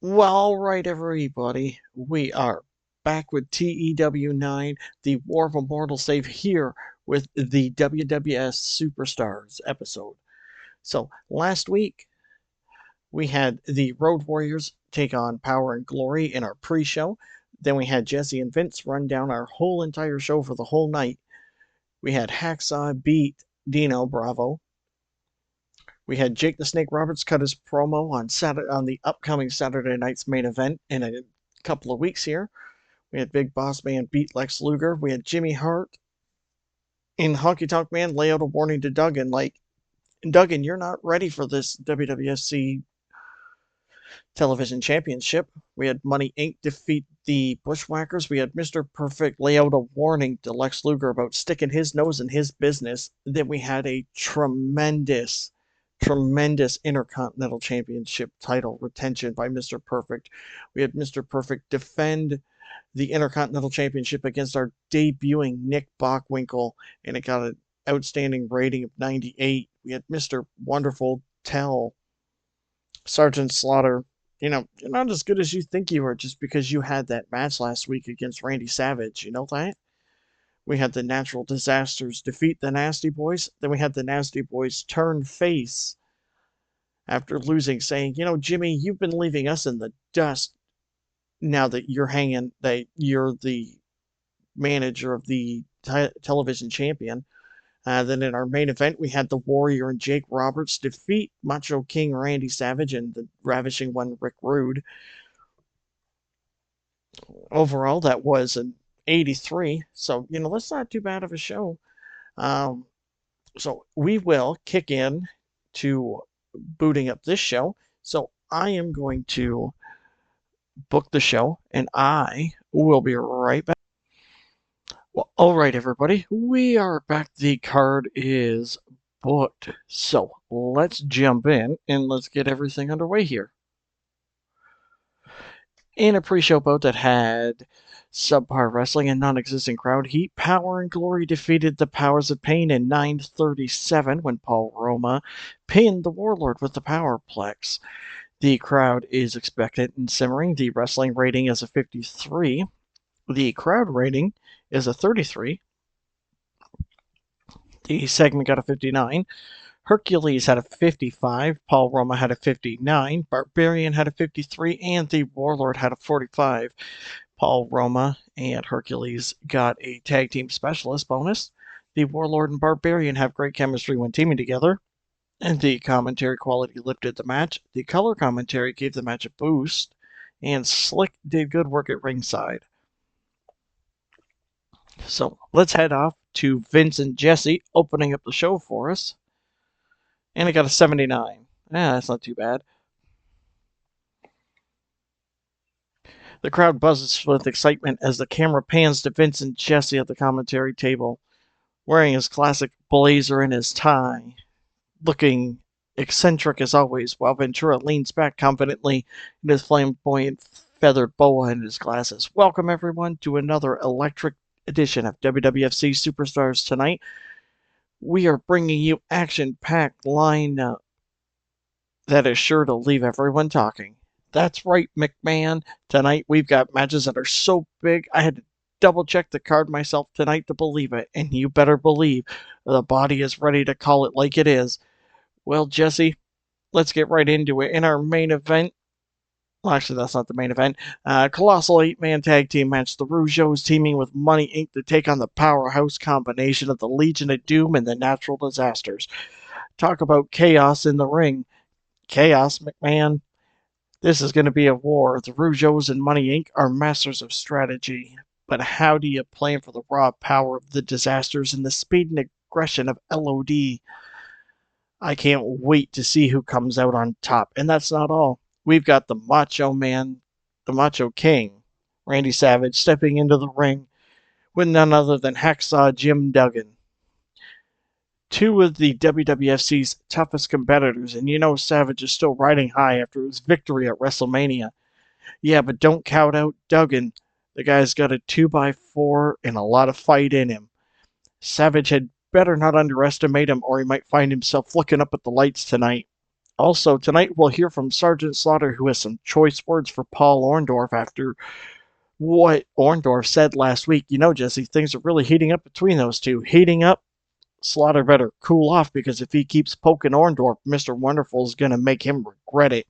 Well, all right, everybody. We are back with TEW 9, the War of Immortals save here with the WWF Superstars episode. So, last week we had the Road Warriors take on Power and Glory in our pre show. Then we had Jesse and Vince run down our whole entire show for the whole night. We had Hacksaw beat Dino Bravo. We had Jake the Snake Roberts cut his promo on the upcoming Saturday night's main event in a couple of weeks here. We had Big Boss Man beat Lex Luger. We had Jimmy Hart in Honky Tonk Man lay out a warning to Duggan, like, Duggan, you're not ready for this WWFC television championship. We had Money Inc. defeat the Bushwhackers. We had Mr. Perfect lay out a warning to Lex Luger about sticking his nose in his business. Then we had a tremendous Intercontinental Championship title retention by Mr. Perfect. We had Mr. Perfect defend the Intercontinental Championship against our debuting Nick Bockwinkel, and it got an outstanding rating of 98. We had Mr. Wonderful tell Sergeant Slaughter, you're not as good as you think you are just because you had that match last week against Randy Savage. You know that? We had the Natural Disasters defeat the Nasty Boys. Then we had the Nasty Boys turn face after losing, saying, Jimmy, you've been leaving us in the dust now that you're the manager of the television champion. Then in our main event, we had the Warrior and Jake Roberts defeat Macho King Randy Savage and the Ravishing One Rick Rude. Overall, that was an 83. So, that's not too bad of a show. Um, so we will kick in to booting up this show. So I am going to book the show and I will be right back. Well, all right, everybody, we are back. The card is booked. So let's jump in and let's get everything underway here. In a pre-show bout that had subpar wrestling and non-existent crowd heat, Power and Glory defeated the Powers of Pain in 9:37 when Paul Roma pinned the Warlord with the Powerplex. The crowd is expectant and simmering. The wrestling rating is a 53. The crowd rating is a 33. The segment got a 59. Hercules had a 55. Paul Roma had a 59. Barbarian had a 53. And the Warlord had a 45. Paul Roma and Hercules got a tag team specialist bonus. The Warlord and Barbarian have great chemistry when teaming together. And the commentary quality lifted the match. The color commentary gave the match a boost. And Slick did good work at ringside. So let's head off to Vince and Jesse opening up the show for us. And it got a 79. That's not too bad. The crowd buzzes with excitement as the camera pans to Vince and Jesse at the commentary table, wearing his classic blazer and his tie, looking eccentric as always, while Ventura leans back confidently in his flamboyant feathered boa and his glasses. Welcome, everyone, to another electric edition of WWFC Superstars tonight. We are bringing you action-packed lineup that is sure to leave everyone talking. That's right, McMahon. Tonight we've got matches that are so big I had to double-check the card myself tonight to believe it, and you better believe the body is ready to call it like it is. Well, Jesse, let's get right into it. In our main event, well, actually, that's not the main event. Colossal 8-man tag team match. The Rougeaus teaming with Money Inc. to take on the powerhouse combination of the Legion of Doom and the Natural Disasters. Talk about chaos in the ring. Chaos, McMahon. This is going to be a war. The Rougeaus and Money Inc. are masters of strategy. But how do you plan for the raw power of the Disasters and the speed and aggression of LOD? I can't wait to see who comes out on top. And that's not all. We've got the Macho Man, the Macho King, Randy Savage, stepping into the ring with none other than Hacksaw Jim Duggan. Two of the WWFC's toughest competitors, and Savage is still riding high after his victory at WrestleMania. Yeah, but don't count out Duggan. The guy's got a 2x4 and a lot of fight in him. Savage had better not underestimate him or he might find himself looking up at the lights tonight. Also, tonight we'll hear from Sergeant Slaughter, who has some choice words for Paul Orndorff after what Orndorff said last week. You know, Jesse, things are really heating up between those two. Heating up. Slaughter better cool off, because if he keeps poking Orndorff, Mr. Wonderful is going to make him regret it.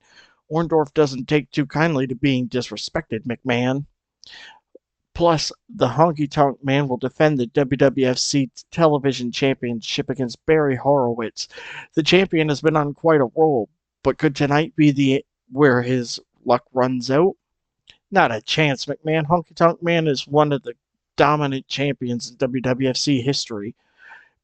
Orndorff doesn't take too kindly to being disrespected, McMahon. Plus, the Honky Tonk Man will defend the WWFC Television Championship against Barry Horowitz. The champion has been on quite a roll, but could tonight be the where his luck runs out? Not a chance, McMahon. Honky Tonk Man is one of the dominant champions in WWFC history.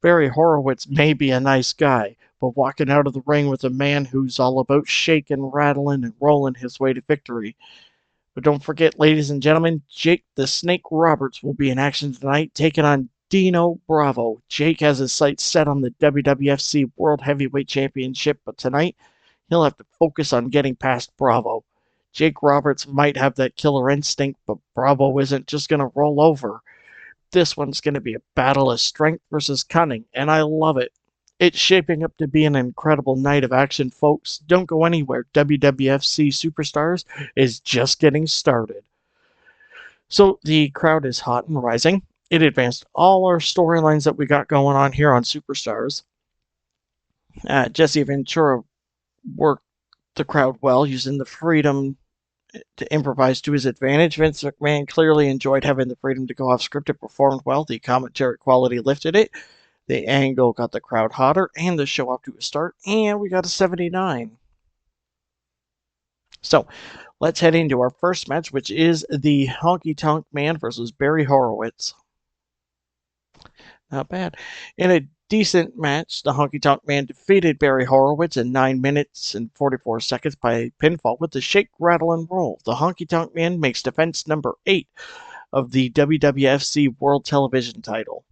Barry Horowitz may be a nice guy, but walking out of the ring with a man who's all about shaking, rattling, and rolling his way to victory. But don't forget, ladies and gentlemen, Jake the Snake Roberts will be in action tonight, taking on Dino Bravo. Jake has his sights set on the WWFC World Heavyweight Championship, but tonight he'll have to focus on getting past Bravo. Jake Roberts might have that killer instinct, but Bravo isn't just going to roll over. This one's going to be a battle of strength versus cunning, and I love it. It's shaping up to be an incredible night of action, folks. Don't go anywhere. WWFC Superstars is just getting started. So the crowd is hot and rising. It advanced all our storylines that we got going on here on Superstars. Jesse Ventura worked the crowd well, using the freedom to improvise to his advantage. Vince McMahon clearly enjoyed having the freedom to go off script. It performed well. The commentary quality lifted it. The angle got the crowd hotter and the show off to a start, and we got a 79. So let's head into our first match, which is the Honky Tonk Man versus Barry Horowitz. Not bad. In a decent match, the Honky Tonk Man defeated Barry Horowitz in 9 minutes and 44 seconds by pinfall with the shake, rattle, and roll. The Honky Tonk Man makes defense number 8 of the WWFC World Television title.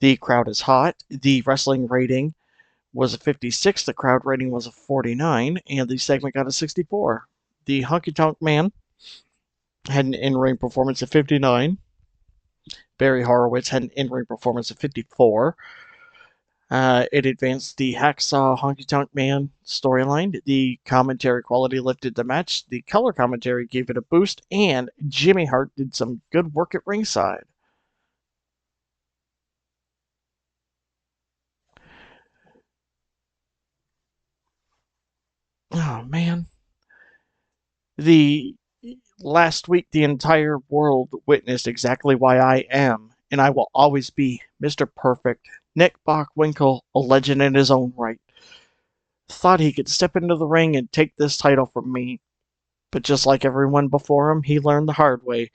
The crowd is hot. The wrestling rating was a 56, the crowd rating was a 49, and the segment got a 64. The Honky Tonk Man had an in-ring performance of 59. Barry Horowitz had an in-ring performance of 54. It advanced the Hacksaw Honky Tonk Man storyline. The commentary quality lifted the match. The color commentary gave it a boost, and Jimmy Hart did some good work at ringside. Oh, man. The last week, the entire world witnessed exactly why I am, and I will always be, Mr. Perfect, Nick Bockwinkel, a legend in his own right. Thought he could step into the ring and take this title from me, but just like everyone before him, he learned the hard way.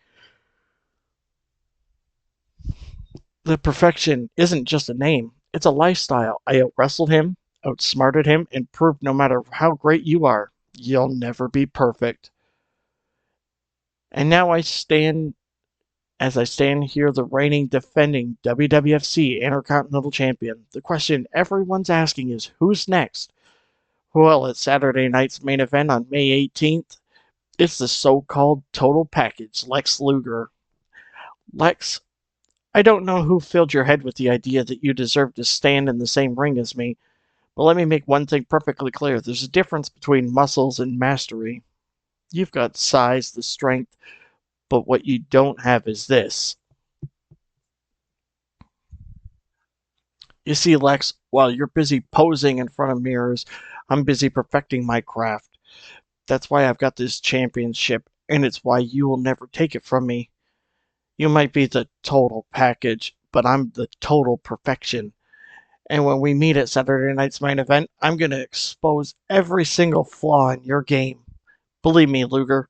The perfection isn't just a name, it's a lifestyle. I out-wrestled him, outsmarted him, and proved no matter how great you are, you'll never be perfect. And now I stand here, the reigning, defending WWFC Intercontinental Champion. The question everyone's asking is, who's next? Well, at Saturday night's main event on May 18th, it's the so-called total package, Lex Luger. Lex, I don't know who filled your head with the idea that you deserve to stand in the same ring as me, but let me make one thing perfectly clear. There's a difference between muscles and mastery. You've got size, the strength, but what you don't have is this. You see, Lex, while you're busy posing in front of mirrors, I'm busy perfecting my craft. That's why I've got this championship, and it's why you will never take it from me. You might be the total package, but I'm the total perfection. And when we meet at Saturday night's main event, I'm going to expose every single flaw in your game. Believe me, Luger,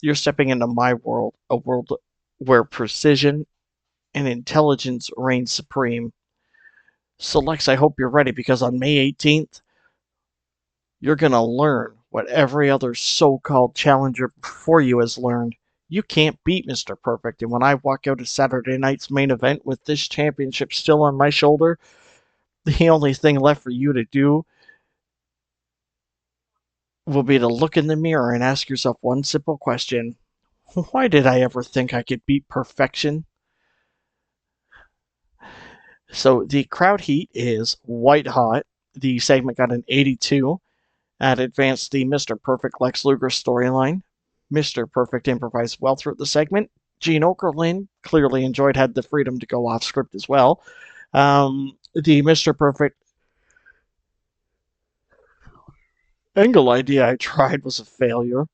you're stepping into my world, a world where precision and intelligence reign supreme. So, Lex, I hope you're ready, because on May 18th, you're going to learn what every other so-called challenger before you has learned. You can't beat Mr. Perfect, and when I walk out of Saturday night's main event with this championship still on my shoulder, the only thing left for you to do will be to look in the mirror and ask yourself one simple question. Why did I ever think I could beat perfection? So the crowd heat is white hot. The segment got an 82. That advanced the Mr. Perfect Lex Luger storyline. Mr. Perfect improvised well throughout the segment. Gene Okerlund clearly had the freedom to go off script as well. The Mr. Perfect angle idea I tried was a failure.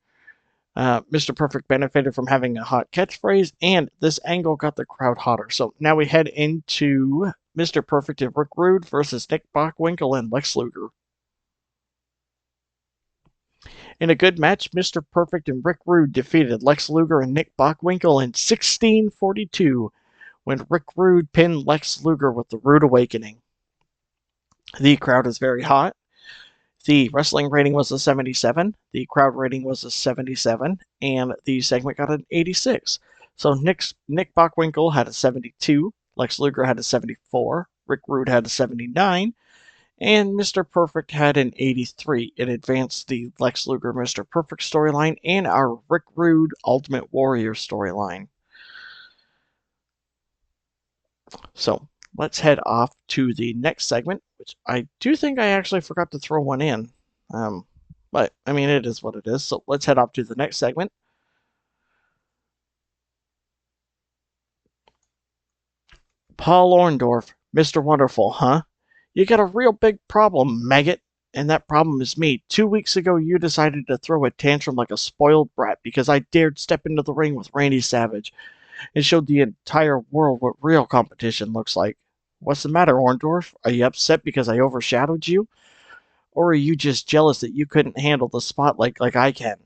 Mr. Perfect benefited from having a hot catchphrase, and this angle got the crowd hotter. So now we head into Mr. Perfect and Rick Rude versus Nick Bockwinkel and Lex Luger. In a good match, Mr. Perfect and Rick Rude defeated Lex Luger and Nick Bockwinkel in 1642 when Rick Rude pinned Lex Luger with the Rude Awakening. The crowd is very hot. The wrestling rating was a 77, the crowd rating was a 77, and the segment got an 86. So Nick Bockwinkel had a 72, Lex Luger had a 74, Rick Rude had a 79, and Mr. Perfect had an 83. It advanced the Lex Luger Mr. Perfect storyline and our Rick Rude Ultimate Warrior storyline. So let's head off to the next segment, which I do think I actually forgot to throw one in. But, I mean, it is what it is. So let's head off to the next segment. Paul Orndorff, Mr. Wonderful, huh? You got a real big problem, maggot. And that problem is me. 2 weeks ago, you decided to throw a tantrum like a spoiled brat because I dared step into the ring with Randy Savage. It showed the entire world what real competition looks like. What's the matter, Orndorff? Are you upset because I overshadowed you? Or are you just jealous that you couldn't handle the spotlight like I can?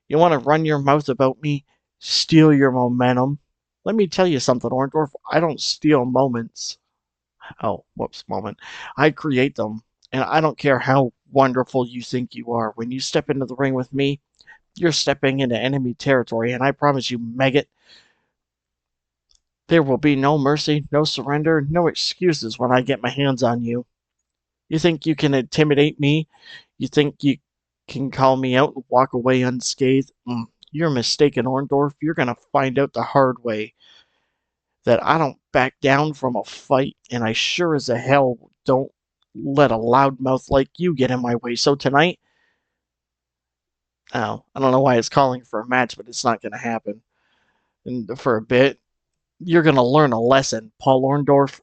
You want to run your mouth about me? Steal your momentum? Let me tell you something, Orndorff. I don't steal moments. Oh, whoops, moment. I create them. And I don't care how wonderful you think you are. When you step into the ring with me, you're stepping into enemy territory. And I promise you, maggot, there will be no mercy, no surrender, no excuses when I get my hands on you. You think you can intimidate me? You think you can call me out and walk away unscathed? You're mistaken, Orndorff. You're going to find out the hard way that I don't back down from a fight, and I sure as a hell don't let a loudmouth like you get in my way. So tonight, I don't know why it's calling for a match, but it's not going to happen. And for a bit, you're going to learn a lesson, Paul Orndorff.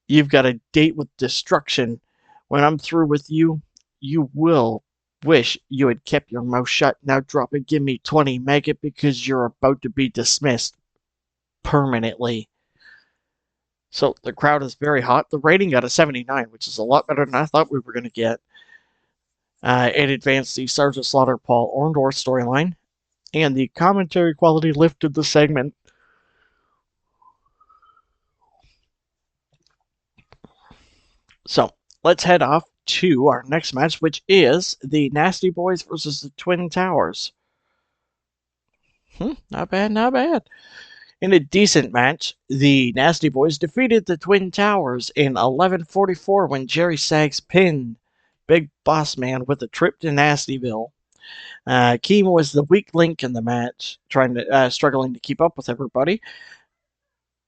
You've got a date with destruction. When I'm through with you, you will wish you had kept your mouth shut. Now drop and give me 20, maggot, because you're about to be dismissed permanently. So the crowd is very hot. The rating got a 79, which is a lot better than I thought we were going to get. It advanced the Sergeant Slaughter Paul Orndorff storyline, and the commentary quality lifted the segment. So let's head off to our next match, which is the Nasty Boys versus the Twin Towers. Not bad, not bad. In a decent match, the Nasty Boys defeated the Twin Towers in 11:44 when Jerry Sags pinned Big Boss Man with a trip to Nastyville. Keem was the weak link in the match, struggling to keep up with everybody.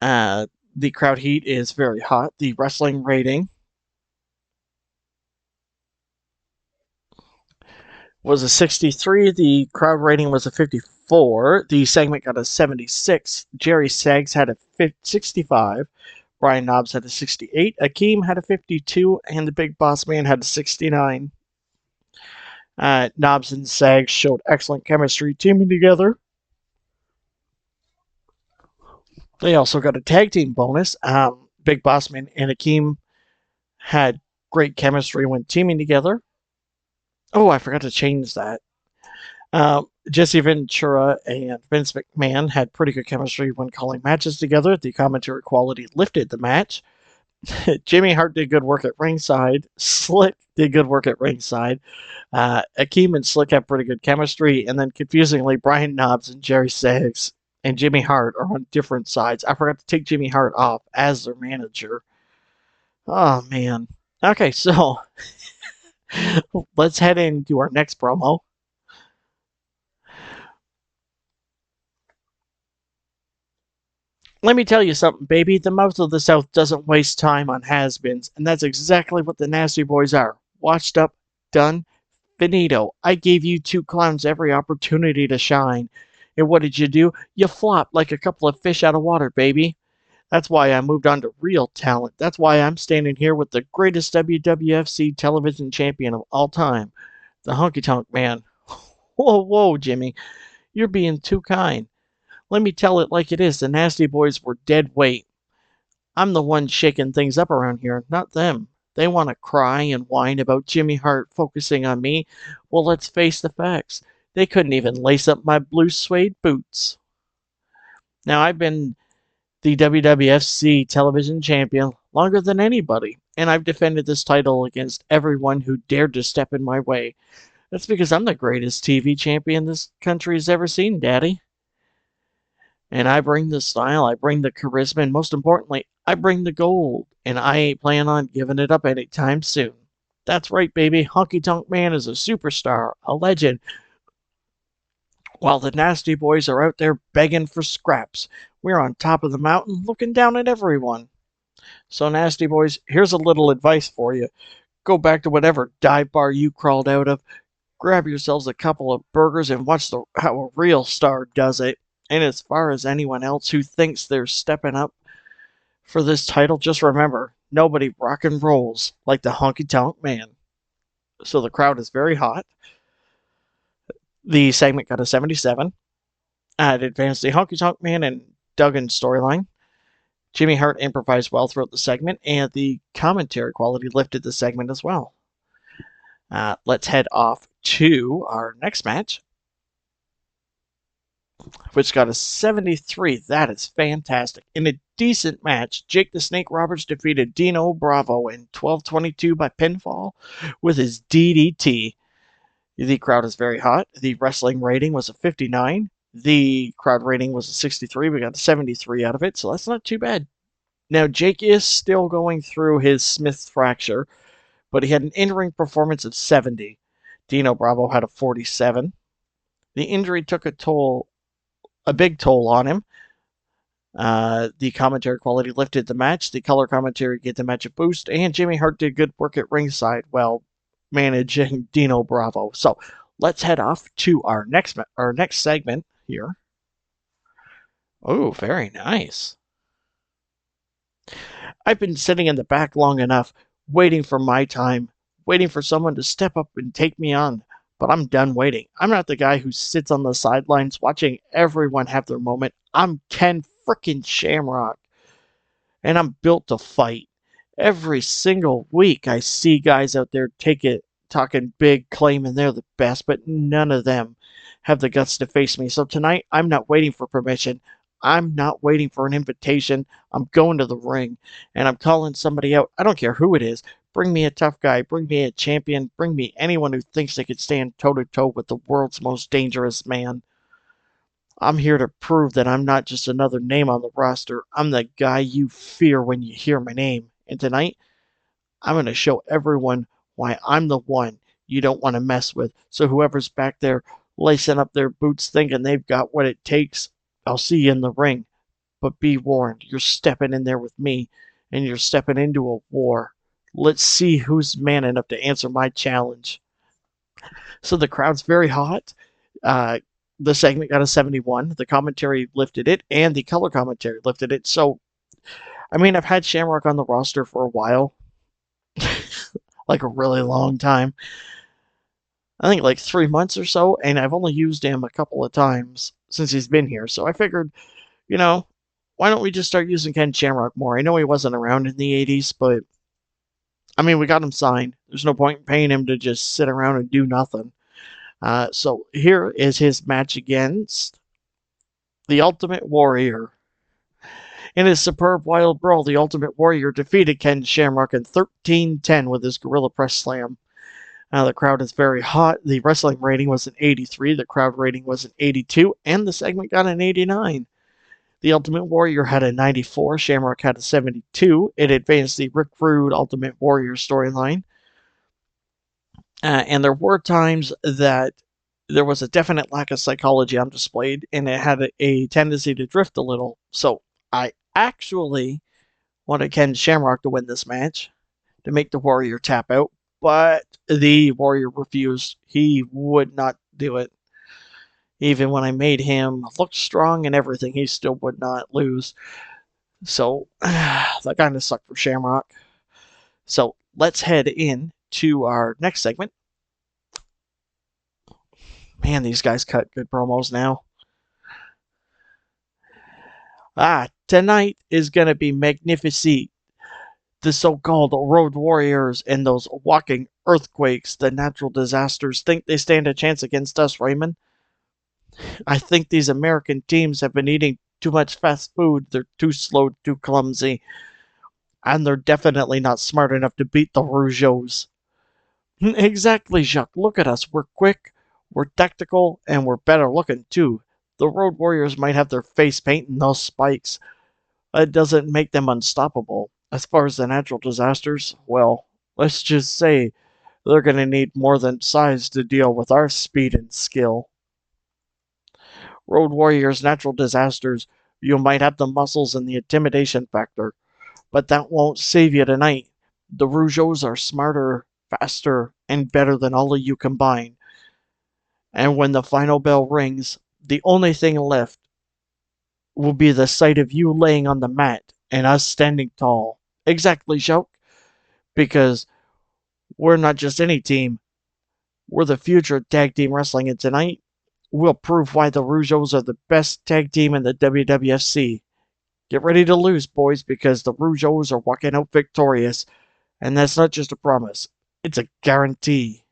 The crowd heat is very hot. The wrestling rating was a 63. The crowd rating was a 54. The segment got a 76. Jerry Sags had a 65. Brian Knobbs had a 68. Akeem had a 52. And the Big Boss Man had a 69. Knobbs and Sags showed excellent chemistry teaming together. They also got a tag team bonus. Big Boss Man and Akeem had great chemistry when teaming together. Oh, I forgot to change that. Jesse Ventura and Vince McMahon had pretty good chemistry when calling matches together. The commentary quality lifted the match. Jimmy Hart did good work at ringside. Slick did good work at ringside. Akeem and Slick have pretty good chemistry. And then, confusingly, Brian Knobbs and Jerry Sags and Jimmy Hart are on different sides. I forgot to take Jimmy Hart off as their manager. Oh, man. Okay, so let's head into our next promo. Let me tell you something, baby. The mouth of the South doesn't waste time on has-beens, and that's exactly what the Nasty Boys are. Washed up done. Finito. I gave you two clowns every opportunity to shine. And what did you do? You flopped like a couple of fish out of water, baby. That's why I moved on to real talent. That's why I'm standing here with the greatest WWFC television champion of all time, the Honky Tonk Man. Whoa, whoa, Jimmy. You're being too kind. Let me tell it like it is. The Nasty Boys were dead weight. I'm the one shaking things up around here, not them. They want to cry and whine about Jimmy Hart focusing on me. Well, let's face the facts. They couldn't even lace up my blue suede boots. Now, I've been the WWFC television champion longer than anybody, and I've defended this title against everyone who dared to step in my way. That's because I'm the greatest TV champion this country has ever seen, Daddy. And I bring the style, I bring the charisma, and most importantly, I bring the gold. And I ain't planning on giving it up anytime soon. That's right, baby. Honky Tonk Man is a superstar, a legend, while the Nasty Boys are out there begging for scraps. We're on top of the mountain looking down at everyone. So, Nasty Boys, here's a little advice for you. Go back to whatever dive bar you crawled out of, grab yourselves a couple of burgers, and watch how a real star does it. And as far as anyone else who thinks they're stepping up for this title, just remember, nobody rock and rolls like the Honky Tonk Man. So the crowd is very hot. The segment got a 77. It advanced the Honky Tonk Man and Duggan storyline. Jimmy Hart improvised well throughout the segment, and the commentary quality lifted the segment as well. Let's head off to our next match, which got a 73. That is fantastic. In a decent match, Jake the Snake Roberts defeated Dino Bravo in 12:22 by pinfall with his DDT. The crowd is very hot. The wrestling rating was a 59. The crowd rating was a 63. We got a 73 out of it, so that's not too bad. Now, Jake is still going through his Smith fracture, but he had an in-ring performance of 70. Dino Bravo had a 47. The injury took a big toll on him. The commentary quality lifted the match. The color commentary gave the match a boost, and Jimmy Hart did good work at ringside while managing Dino Bravo. So let's head off to our next segment here. Oh, very nice. I've been sitting in the back long enough, waiting for my time, waiting for someone to step up and take me on. But I'm done waiting. I'm not the guy who sits on the sidelines watching everyone have their moment. I'm Ken frickin' Shamrock, and I'm built to fight. Every single week I see guys out there talking big, claiming they're the best, but none of them have the guts to face me. So tonight, I'm not waiting for permission. I'm not waiting for an invitation. I'm going to the ring, and I'm calling somebody out. I don't care who it is. Bring me a tough guy. Bring me a champion. Bring me anyone who thinks they could stand toe-to-toe with the world's most dangerous man. I'm here to prove that I'm not just another name on the roster. I'm the guy you fear when you hear my name. And tonight, I'm going to show everyone why I'm the one you don't want to mess with. So whoever's back there lacing up their boots thinking they've got what it takes, I'll see you in the ring. But be warned, you're stepping in there with me, and you're stepping into a war. Let's see who's man enough to answer my challenge. So the crowd's very hot. The segment got a 71. The commentary lifted it, and the color commentary lifted it. So, I mean, I've had Shamrock on the roster for a while. Like a really long time. I think like 3 months or so, and I've only used him a couple of times since he's been here. So I figured, why don't we just start using Ken Shamrock more? I know he wasn't around in the 80s, but I mean, we got him signed. There's no point in paying him to just sit around and do nothing. So here is his match against the Ultimate Warrior. In his superb wild brawl, the Ultimate Warrior defeated Ken Shamrock in 13-10 with his Gorilla Press Slam. The crowd is very hot. The wrestling rating was an 83. The crowd rating was an 82. And the segment got an 89. The Ultimate Warrior had a 94. Shamrock had a 72. It advanced the Rick Rude Ultimate Warrior storyline. And there were times that there was a definite lack of psychology on display, and it had a tendency to drift a little. So I actually wanted Ken Shamrock to win this match to make the Warrior tap out, but The Warrior refused. He would not do it. Even when I made him look strong and everything, he still would not lose. So that kind of sucked for Shamrock. So let's head in to our next segment. Man, these guys cut good promos now. Tonight is going to be magnificent. The so-called road warriors and those walking earthquakes, the natural disasters, think they stand a chance against us, Raymond. I think these American teams have been eating too much fast food. They're too slow, too clumsy, and they're definitely not smart enough to beat the Rougeaus. Exactly, Jacques. Look at us. We're quick, we're tactical, and we're better looking, too. The Road Warriors might have their face paint and those spikes. It doesn't make them unstoppable. As far as the natural disasters, well, let's just say they're going to need more than size to deal with our speed and skill. Road Warriors, natural disasters, you might have the muscles and the intimidation factor, but that won't save you tonight. The Rougeaus are smarter, faster, and better than all of you combined. And when the final bell rings, the only thing left will be the sight of you laying on the mat and us standing tall. Exactly, Joke. Because we're not just any team. We're the future of tag team wrestling, and tonight we'll prove why the Rougeaus are the best tag team in the WWFC. Get ready to lose, boys, because the Rougeaus are walking out victorious. And that's not just a promise. It's a guarantee.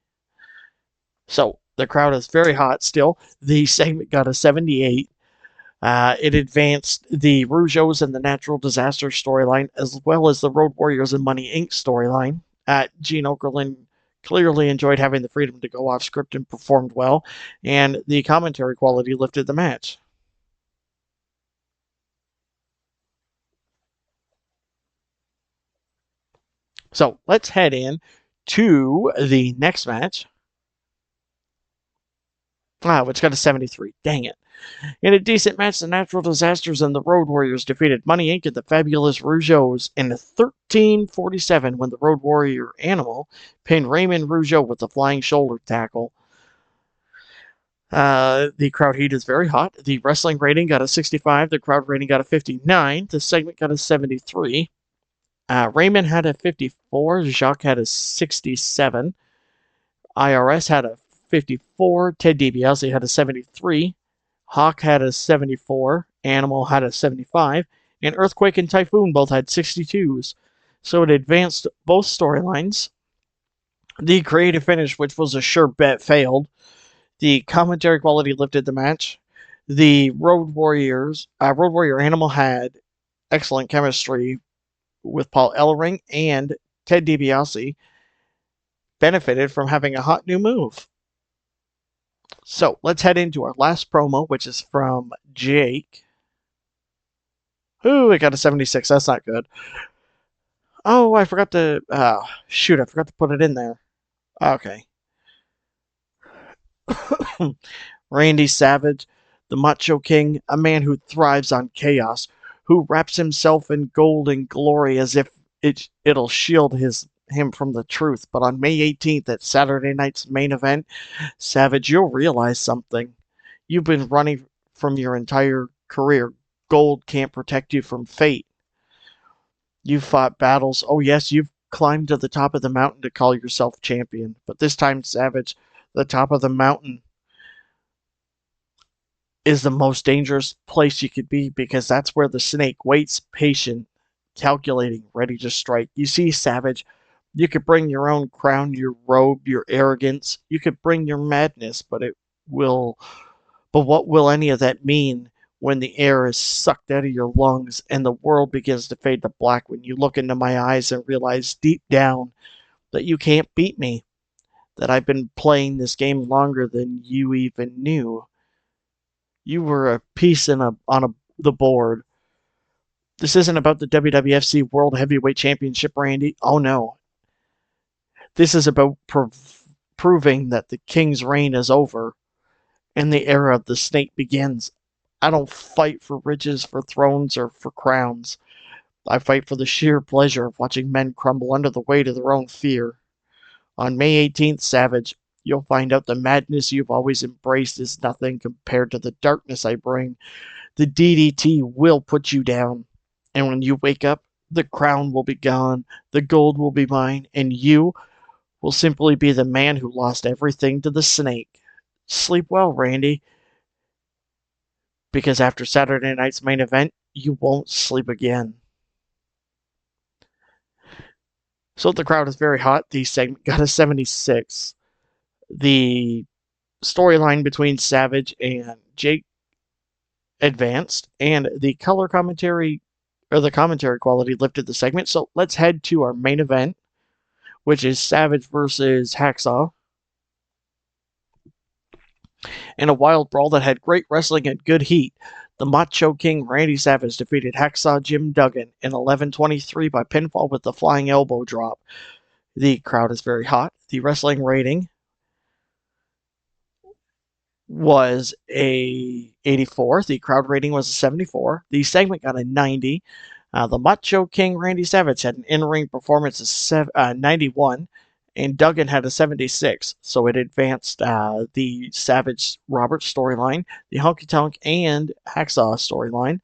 So, the crowd is very hot still. The segment got a 78. It advanced the Rougeaus and the Natural Disaster storyline, as well as the Road Warriors and Money Inc. storyline. Gene Okerlund clearly enjoyed having the freedom to go off script and performed well, and the commentary quality lifted the match. So let's head in to the next match. Which got a 73. Dang it. In a decent match, the Natural Disasters and the Road Warriors defeated Money Inc. and the Fabulous Rougeaus in 13:47 when the Road Warrior Animal pinned Raymond Rougeau with a flying shoulder tackle. The crowd heat is very hot. The wrestling rating got a 65. The crowd rating got a 59. The segment got a 73. Raymond had a 54. Jacques had a 67. IRS had a 54. Ted DiBiase had a 73. Hawk had a 74. Animal had a 75. And Earthquake and Typhoon both had 62s. So it advanced both storylines. The creative finish, which was a sure bet, failed. The commentary quality lifted the match. The Road Warrior Animal had excellent chemistry with Paul Ellering, and Ted DiBiase benefited from having a hot new move. So let's head into our last promo, which is from Jake. Ooh, it got a 76. That's not good. Oh, I forgot to... shoot, I forgot to put it in there. Okay. Randy Savage, the Macho King, a man who thrives on chaos, who wraps himself in gold and glory as if it'll shield him from the truth. But on May 18th at Saturday night's main event, Savage, you'll realize something. You've been running from your entire career. Gold can't protect you from fate. You've fought battles. Oh, yes, you've climbed to the top of the mountain to call yourself champion. But this time, Savage, the top of the mountain is the most dangerous place you could be, because that's where the snake waits, patient, calculating, ready to strike. You see, Savage, you could bring your own crown, your robe, your arrogance. You could bring your madness, but what will any of that mean when the air is sucked out of your lungs and the world begins to fade to black, when you look into my eyes and realize deep down that you can't beat me, that I've been playing this game longer than you even knew. You were a piece on the board. This isn't about the WWFC World Heavyweight Championship, Randy. Oh no. This is about proving that the King's reign is over and the era of the snake begins. I don't fight for riches, for thrones, or for crowns. I fight for the sheer pleasure of watching men crumble under the weight of their own fear. On May 18th, Savage, you'll find out the madness you've always embraced is nothing compared to the darkness I bring. The DDT will put you down. And when you wake up, the crown will be gone, the gold will be mine, and you will simply be the man who lost everything to the snake. Sleep well, Randy, because after Saturday night's main event, you won't sleep again. So the crowd is very hot. The segment got a 76. The storyline between Savage and Jake advanced, and the color commentary or the commentary quality lifted the segment. So let's head to our main event, which is Savage versus Hacksaw. In a wild brawl that had great wrestling and good heat, the Macho King Randy Savage defeated Hacksaw Jim Duggan in 11:23 by pinfall with the flying elbow drop. The crowd is very hot. The wrestling rating was a 84. The crowd rating was a 74. The segment got a 90. The Macho King Randy Savage had an in-ring performance of 91, and Duggan had a 76. So it advanced the Savage Roberts storyline, the Honky Tonk and Hacksaw storyline.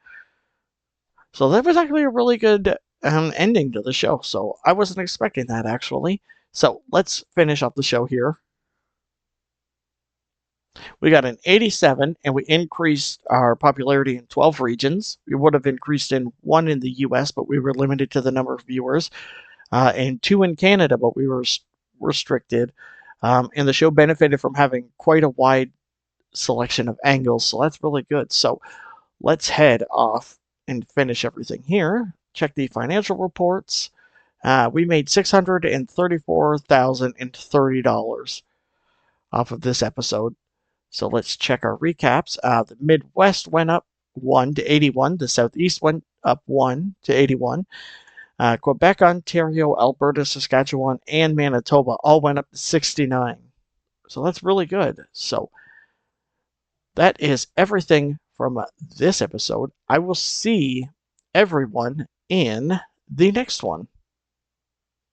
So that was actually a really good ending to the show. So I wasn't expecting that, actually. So let's finish up the show here. We got an 87, and we increased our popularity in 12 regions. We would have increased in 1 in the US, but we were limited to the number of viewers, and 2 in Canada, but we were restricted. And the show benefited from having quite a wide selection of angles, so that's really good. So let's head off and finish everything here. Check the financial reports. We made $634,030 off of this episode. So let's check our recaps. The Midwest went up 1 to 81. The Southeast went up 1 to 81. Quebec, Ontario, Alberta, Saskatchewan, and Manitoba all went up to 69. So that's really good. So that is everything from this episode. I will see everyone in the next one.